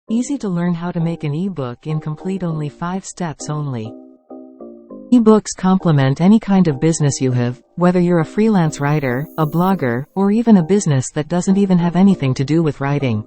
Easy to learn how to make an ebook in complete only 5 steps only. Ebooks complement any kind of business you have, whether you're a freelance writer, a blogger, or even a business that doesn't even have anything to do with writing.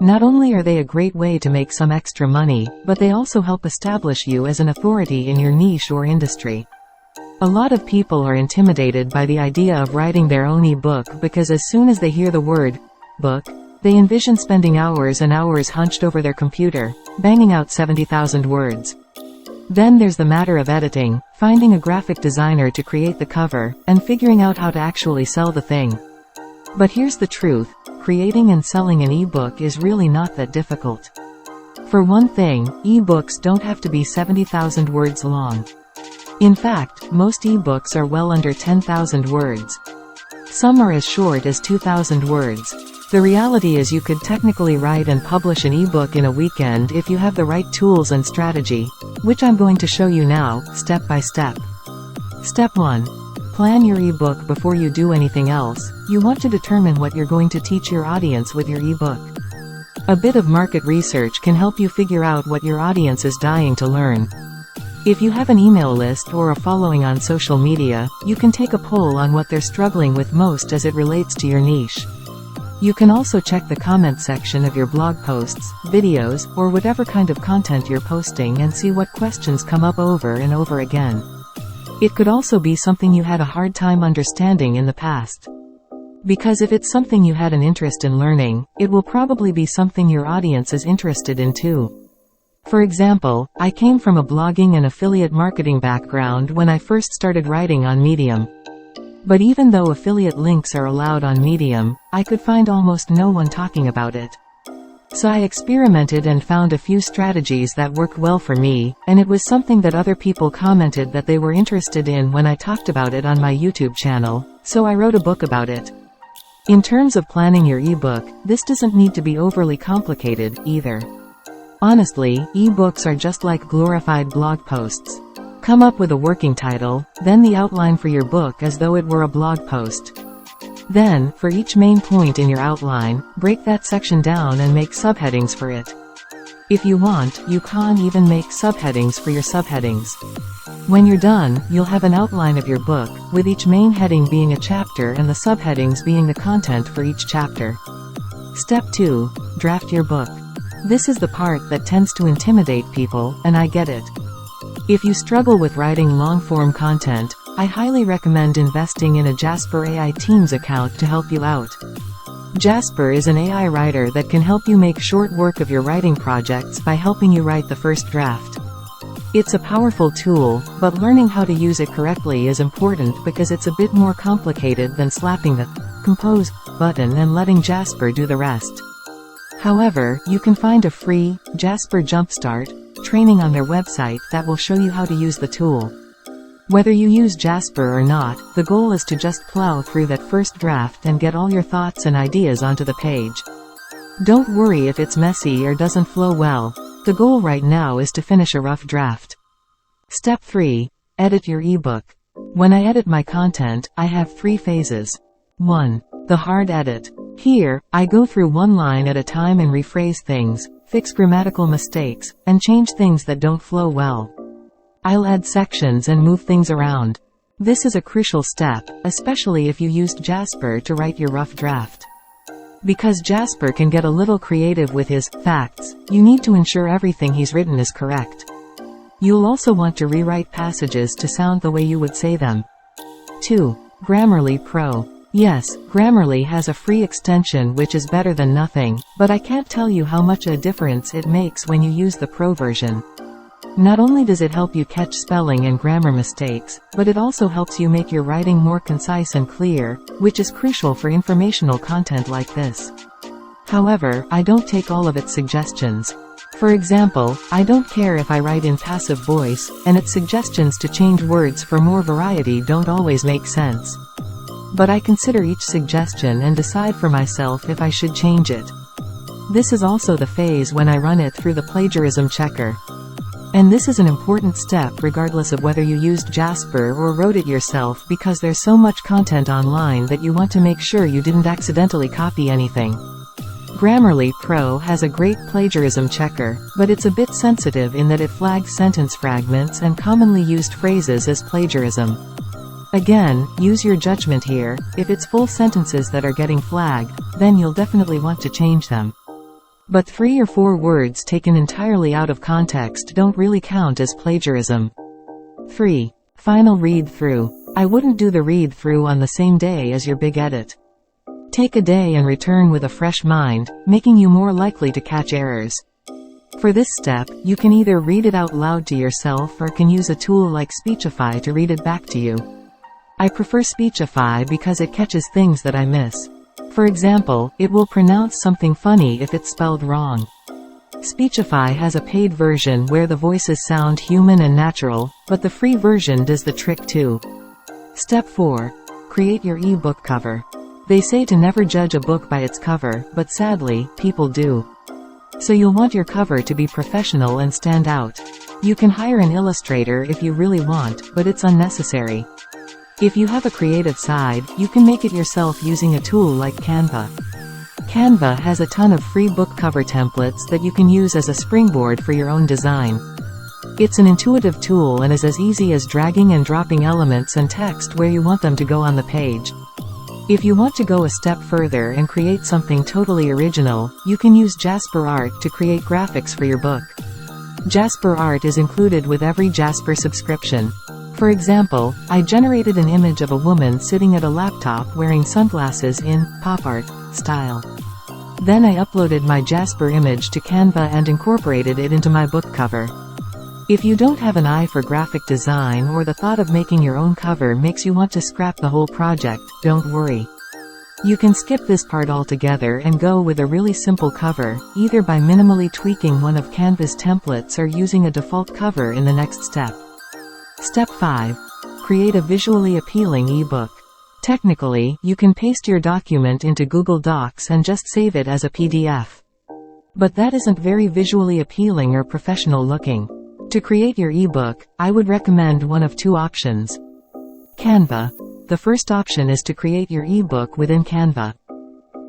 Not only are they a great way to make some extra money, but they also help establish you as an authority in your niche or industry. A lot of people are intimidated by the idea of writing their own ebook because as soon as they hear the word book, they envision spending hours and hours hunched over their computer, banging out 70,000 words. Then there's the matter of editing, finding a graphic designer to create the cover, and figuring out how to actually sell the thing. But here's the truth, creating and selling an ebook is really not that difficult. For one thing, ebooks don't have to be 70,000 words long. In fact, most ebooks are well under 10,000 words. Some are as short as 2,000 words. The reality is you could technically write and publish an ebook in a weekend if you have the right tools and strategy, which I'm going to show you now, step by step. Step 1. Plan your ebook before you do anything else. You want to determine what you're going to teach your audience with your ebook. A bit of market research can help you figure out what your audience is dying to learn. If you have an email list or a following on social media, you can take a poll on what they're struggling with most as it relates to your niche. You can also check the comment section of your blog posts, videos, or whatever kind of content you're posting and see what questions come up over and over again. It could also be something you had a hard time understanding in the past. Because if it's something you had an interest in learning, it will probably be something your audience is interested in too. For example, I came from a blogging and affiliate marketing background when I first started writing on Medium. But even though affiliate links are allowed on Medium, I could find almost no one talking about it. So I experimented and found a few strategies that worked well for me, and it was something that other people commented that they were interested in when I talked about it on my YouTube channel, so I wrote a book about it. In terms of planning your ebook, this doesn't need to be overly complicated, either. Honestly, ebooks are just like glorified blog posts. Come up with a working title, then the outline for your book as though it were a blog post. Then, for each main point in your outline, break that section down and make subheadings for it. If you want, you can even make subheadings for your subheadings. When you're done, you'll have an outline of your book, with each main heading being a chapter and the subheadings being the content for each chapter. Step 2. Draft your book. This is the part that tends to intimidate people, and I get it. If you struggle with writing long-form content, I highly recommend investing in a Jasper AI Teams account to help you out. Jasper is an AI writer that can help you make short work of your writing projects by helping you write the first draft. It's a powerful tool, but learning how to use it correctly is important because it's a bit more complicated than slapping the compose button and letting Jasper do the rest. However, you can find a free Jasper Jumpstart training on their website that will show you how to use the tool. Whether you use Jasper or not, the goal is to just plow through that first draft and get all your thoughts and ideas onto the page. Don't worry if it's messy or doesn't flow well. The goal right now is to finish a rough draft. Step 3. Edit your ebook. When I edit my content, I have 3 phases. 1. The hard edit. Here, I go through one line at a time and rephrase things, fix grammatical mistakes, and change things that don't flow well. I'll add sections and move things around. This is a crucial step, especially if you used Jasper to write your rough draft. Because Jasper can get a little creative with his facts, you need to ensure everything he's written is correct. You'll also want to rewrite passages to sound the way you would say them. 2. Grammarly Pro. Yes, Grammarly has a free extension which is better than nothing, but I can't tell you how much a difference it makes when you use the Pro version. Not only does it help you catch spelling and grammar mistakes, but it also helps you make your writing more concise and clear, which is crucial for informational content like this. However, I don't take all of its suggestions. For example, I don't care if I write in passive voice, and its suggestions to change words for more variety don't always make sense. But I consider each suggestion and decide for myself if I should change it. This is also the phase when I run it through the plagiarism checker. And this is an important step regardless of whether you used Jasper or wrote it yourself because there's so much content online that you want to make sure you didn't accidentally copy anything. Grammarly Pro has a great plagiarism checker, but it's a bit sensitive in that it flags sentence fragments and commonly used phrases as plagiarism. Again, use your judgment here. If it's full sentences that are getting flagged, then you'll definitely want to change them. But 3 or 4 words taken entirely out of context don't really count as plagiarism. 3. Final read-through. I wouldn't do the read-through on the same day as your big edit. Take a day and return with a fresh mind, making you more likely to catch errors. For this step, you can either read it out loud to yourself or can use a tool like Speechify to read it back to you. I prefer Speechify because it catches things that I miss. For example, it will pronounce something funny if it's spelled wrong. Speechify has a paid version where the voices sound human and natural, but the free version does the trick too. Step 4. Create your ebook cover. They say to never judge a book by its cover, but sadly, people do. So you'll want your cover to be professional and stand out. You can hire an illustrator if you really want, but it's unnecessary. If you have a creative side, you can make it yourself using a tool like Canva. Canva has a ton of free book cover templates that you can use as a springboard for your own design. It's an intuitive tool and is as easy as dragging and dropping elements and text where you want them to go on the page. If you want to go a step further and create something totally original, you can use Jasper Art to create graphics for your book. Jasper Art is included with every Jasper subscription. For example, I generated an image of a woman sitting at a laptop wearing sunglasses in pop art style. Then I uploaded my Jasper image to Canva and incorporated it into my book cover. If you don't have an eye for graphic design or the thought of making your own cover makes you want to scrap the whole project, don't worry. You can skip this part altogether and go with a really simple cover, either by minimally tweaking one of Canva's templates or using a default cover in the next step. Step 5. Create a visually appealing ebook. Technically, you can paste your document into Google Docs and just save it as a PDF. But that isn't very visually appealing or professional looking. To create your ebook, I would recommend one of 2 options. Canva. The first option is to create your ebook within Canva.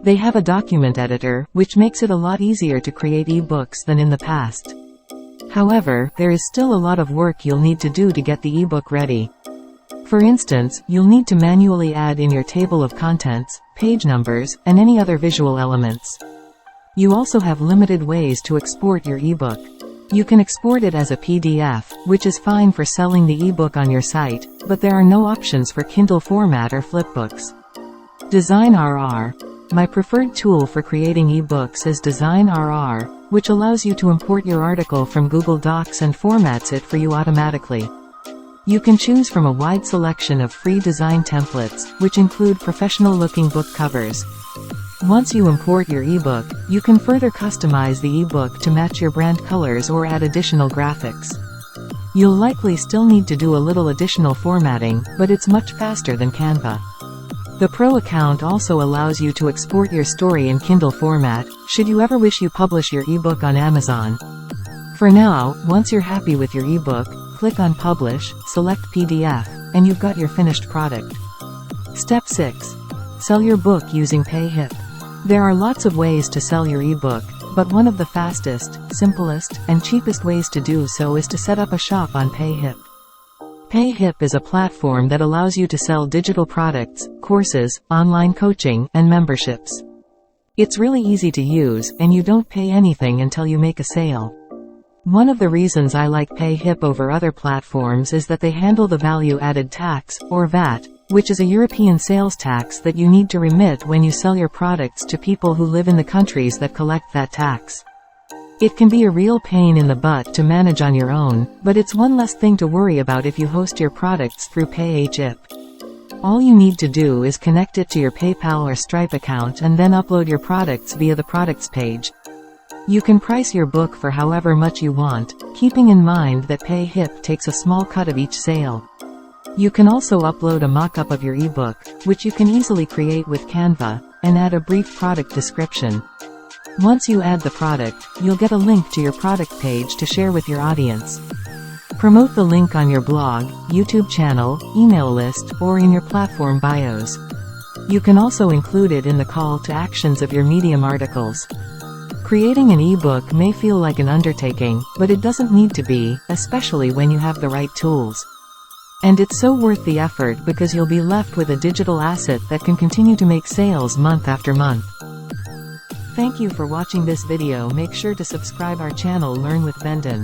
They have a document editor, which makes it a lot easier to create ebooks than in the past. However, there is still a lot of work you'll need to do to get the ebook ready. For instance, you'll need to manually add in your table of contents, page numbers, and any other visual elements. You also have limited ways to export your ebook. You can export it as a PDF, which is fine for selling the ebook on your site, but there are no options for Kindle format or flipbooks. DesignRR. My preferred tool for creating ebooks is DesignRR, which allows you to import your article from Google Docs and formats it for you automatically. You can choose from a wide selection of free design templates, which include professional-looking book covers. Once you import your ebook, you can further customize the ebook to match your brand colors or add additional graphics. You'll likely still need to do a little additional formatting, but it's much faster than Canva. The Pro account also allows you to export your story in Kindle format, should you ever wish you publish your ebook on Amazon. For now, once you're happy with your ebook, click on Publish, select PDF, and you've got your finished product. Step 6. Sell your book using Payhip. There are lots of ways to sell your ebook, but one of the fastest, simplest, and cheapest ways to do so is to set up a shop on Payhip. Payhip is a platform that allows you to sell digital products, courses, online coaching, and memberships. It's really easy to use, and you don't pay anything until you make a sale. One of the reasons I like Payhip over other platforms is that they handle the value-added tax, or VAT, which is a European sales tax that you need to remit when you sell your products to people who live in the countries that collect that tax. It can be a real pain in the butt to manage on your own, but it's one less thing to worry about if you host your products through Payhip. All you need to do is connect it to your PayPal or Stripe account and then upload your products via the products page. You can price your book for however much you want, keeping in mind that Payhip takes a small cut of each sale. You can also upload a mock-up of your ebook, which you can easily create with Canva, and add a brief product description. Once you add the product, you'll get a link to your product page to share with your audience. Promote the link on your blog, YouTube channel, email list, or in your platform bios. You can also include it in the call to actions of your Medium articles. Creating an ebook may feel like an undertaking, but it doesn't need to be, especially when you have the right tools. And it's so worth the effort because you'll be left with a digital asset that can continue to make sales month after month. Thank you for watching this video. Make sure to subscribe our channel Learn with Bendon.